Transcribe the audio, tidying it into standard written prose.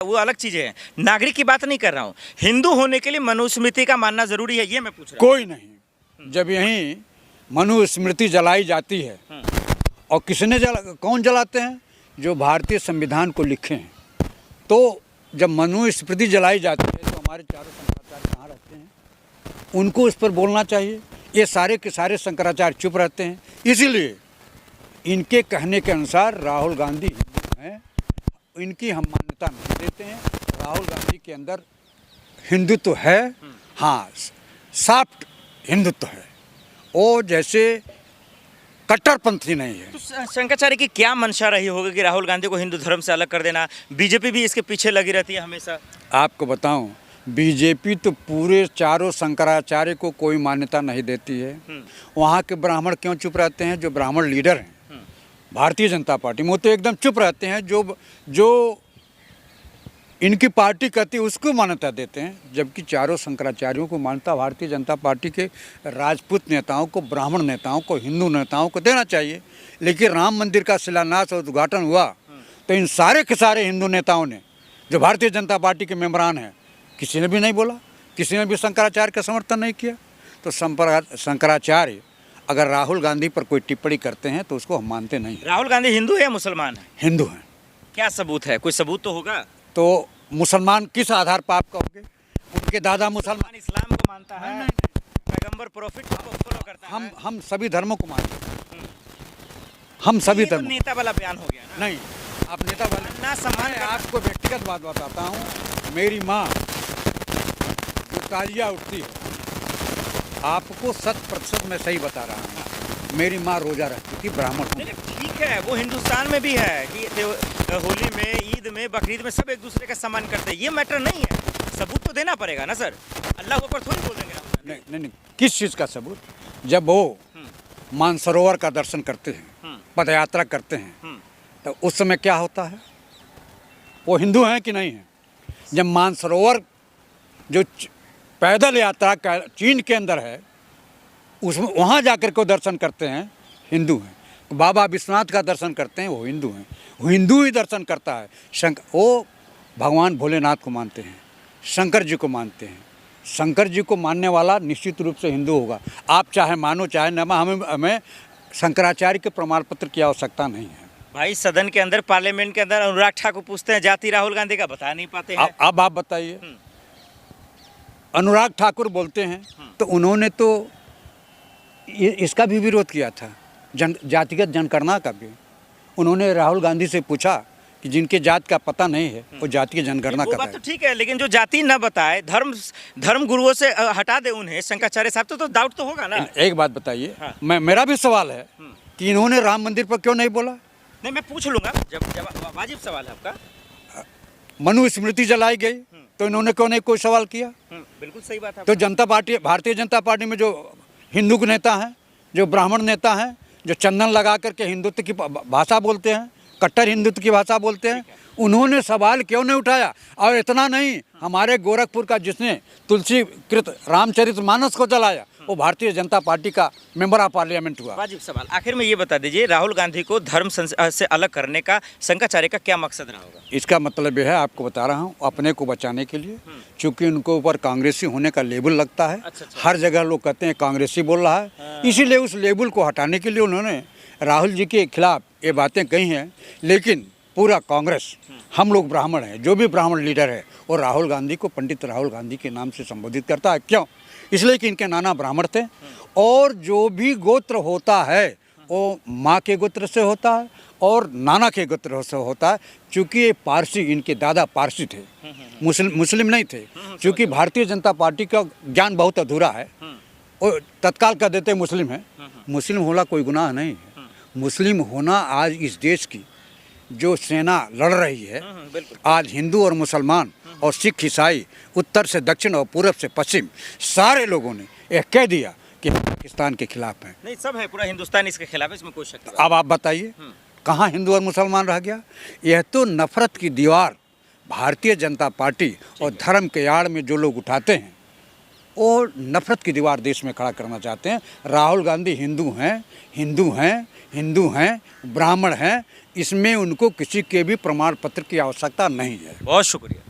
वो अलग चीज़ है, नागरिक की बात नहीं कर रहा हूँ। हिंदू होने के लिए मनुस्मृति का मानना जरूरी है, ये मैं पूछ रहा हूँ। कोई नहीं। जब यहीं मनुस्मृति जलाई जाती है और किसने कौन जलाते हैं? जो भारतीय संविधान को लिखे हैं। तो जब मनुस्मृति जलाई जाती है तो हमारे चारों शंकराचार्य कहाँ रहते हैं? उनको इस पर बोलना चाहिए। ये सारे के सारे शंकराचार्य चुप रहते हैं। इसीलिए इनके कहने के अनुसार राहुल गांधी हैं, इनकी हम मान्यता नहीं देते हैं। राहुल गांधी के अंदर हिंदुत्व है, हाँ, सॉफ्ट हिंदुत्व है, वो जैसे कट्टरपंथी नहीं है। तो शंकराचार्य की क्या मंशा रही होगी कि राहुल गांधी को हिंदू धर्म से अलग कर देना? बीजेपी भी इसके पीछे लगी रहती है हमेशा। आपको बताऊं, बीजेपी तो पूरे चारों शंकराचार्य को कोई मान्यता नहीं देती है। वहाँ के ब्राह्मण क्यों चुप रहते हैं? जो ब्राह्मण लीडर हैं भारतीय जनता पार्टी में, वो तो एकदम चुप रहते हैं। जो इनकी पार्टी कहती है उसको मान्यता देते हैं, जबकि चारों शंकराचार्यों को मान्यता भारतीय जनता पार्टी के राजपूत नेताओं को, ब्राह्मण नेताओं को, हिंदू नेताओं को देना चाहिए। लेकिन राम मंदिर का शिलान्यास और उद्घाटन हुआ तो इन सारे के सारे हिंदू नेताओं ने, जो भारतीय जनता पार्टी के मेंबरान हैं, किसी ने भी नहीं बोला, किसी ने भी शंकराचार्य का समर्थन नहीं किया। तो शंकराचार्य अगर राहुल गांधी पर कोई टिप्पणी करते हैं तो उसको हम मानते नहीं। राहुल गांधी हिंदू है या मुसलमान है? हिंदू हैं। क्या सबूत है? कोई सबूत तो होगा। तो मुसलमान किस आधार पर आप कहोगे? उनके दादा मुसलमान, इस्लाम को मानता है, पैगंबर प्रॉफिट को फॉलो करता है। हम सभी धर्मों को मानते हैं। हम सभी धर्म। नेता वाला बयान हो गया ना? नहीं, आप नेता वाले ना सम्मान। आपको व्यक्तिगत बात बताता हूँ। मेरी माँ जो ताजिया उठती है, आपको 100% मैं सही बता रहा हूँ, मेरी माँ रोजा रखती थी, ब्राह्मण हूँ। ठीक है, वो हिंदुस्तान में भी है कि होली में, ईद में, बकरीद में सब एक दूसरे का सम्मान करते हैं। ये मैटर नहीं है, सबूत तो देना पड़ेगा ना सर। अल्लाह के ऊपर थोड़ी बोल देंगे। नहीं, किस चीज़ का सबूत? जब वो मानसरोवर का दर्शन करते हैं, पद यात्रा करते हैं, तो उस समय क्या होता है? वो हिंदू हैं कि नहीं है? जब मानसरोवर जो पैदल यात्रा का चीन के अंदर है, उसमें वहाँ जाकर के दर्शन करते हैं, हिंदू हैं। बाबा विश्वनाथ का दर्शन करते हैं, वो हिंदू हैं। वो हिंदू ही दर्शन करता है। वो भगवान भोलेनाथ को मानते हैं, शंकर जी को मानते हैं। शंकर जी को मानने वाला निश्चित रूप से हिंदू होगा। आप चाहे मानो चाहे न मानो, हमें शंकराचार्य के प्रमाण पत्र की आवश्यकता नहीं है। भाई सदन के अंदर, पार्लियामेंट के अंदर अनुराग ठाकुर पूछते हैं जाति राहुल गांधी का बता नहीं पाते हैं। अब आप बताइए। अनुराग ठाकुर बोलते हैं तो उन्होंने तो इसका भी विरोध किया था, जातिगत जनगणना का भी। उन्होंने राहुल गांधी से पूछा कि जिनके जात का पता नहीं है वो जातीय जनगणना कर रहे हैं। तो ठीक है, लेकिन जो जाति न बताए, धर्म गुरुओं से हटा दे उन्हें, शंकराचार्य साहब, तो डाउट तो होगा ना। एक बात बताइए, मेरा भी सवाल है कि इन्होंने राम मंदिर पर क्यों नहीं बोला? नहीं, मैं पूछ लूंगा, जब वाजिब सवाल है आपका। मनुस्मृति जलाई गई तो इन्होंने क्यों नहीं कोई सवाल किया? बिल्कुल सही बात है। तो जनता पार्टी, भारतीय जनता पार्टी में जो हिंदू के नेता हैं, जो ब्राह्मण नेता हैं, जो चंदन लगा करके हिंदुत्व की भाषा बोलते हैं, कट्टर हिंदुत्व की भाषा बोलते हैं, उन्होंने सवाल क्यों नहीं उठाया? और इतना नहीं, हमारे गोरखपुर का जिसने तुलसीकृत रामचरितमानस को चलाया, वो भारतीय जनता पार्टी का मेंबर ऑफ पार्लियामेंट हुआ। वाजिब सवाल। आखिर में ये बता दीजिए, राहुल गांधी को धर्म से अलग करने का शंकराचार्य का क्या मकसद रहा होगा? इसका मतलब यह है, आपको बता रहा हूँ, अपने को बचाने के लिए, क्योंकि उनको ऊपर कांग्रेसी होने का लेबल लगता है। हर जगह लोग कहते हैं कांग्रेसी बोल रहा है, इसीलिए उस लेबल को हटाने के लिए उन्होंने राहुल जी के खिलाफ ये बातें कही हैं। लेकिन पूरा कांग्रेस, हम लोग ब्राह्मण हैं, जो भी ब्राह्मण लीडर है वो राहुल गांधी को पंडित राहुल गांधी के नाम से संबोधित करता है। क्यों? इसलिए कि इनके नाना ब्राह्मण थे, और जो भी गोत्र होता है वो माँ के गोत्र से होता है और नाना के गोत्र से होता है। चूँकि ये पारसी, इनके दादा पारसी थे, मुस्लिम नहीं थे। चूँकि भारतीय जनता पार्टी का ज्ञान बहुत अधूरा है, वो तत्काल कर देते मुस्लिम है। मुस्लिम होना कोई गुनाह नहीं है। मुस्लिम होना आज इस देश की जो सेना लड़ रही है, आज हिंदू और मुसलमान और सिख ईसाई, उत्तर से दक्षिण और पूरब से पश्चिम, सारे लोगों ने यह कह दिया कि पाकिस्तान के खिलाफ है। नहीं, सब है, पूरा हिंदुस्तान इसके खिलाफ है, इसमें कोई शक नहीं। अब आप बताइए कहाँ हिंदू और मुसलमान रह गया? यह तो नफरत की दीवार भारतीय जनता पार्टी और धर्म के आड़ में जो लोग उठाते हैं, वो नफरत की दीवार देश में खड़ा करना चाहते हैं। राहुल गांधी हिंदू हैं, ब्राह्मण हैं, इसमें उनको किसी के भी प्रमाण पत्र की आवश्यकता नहीं है। बहुत शुक्रिया।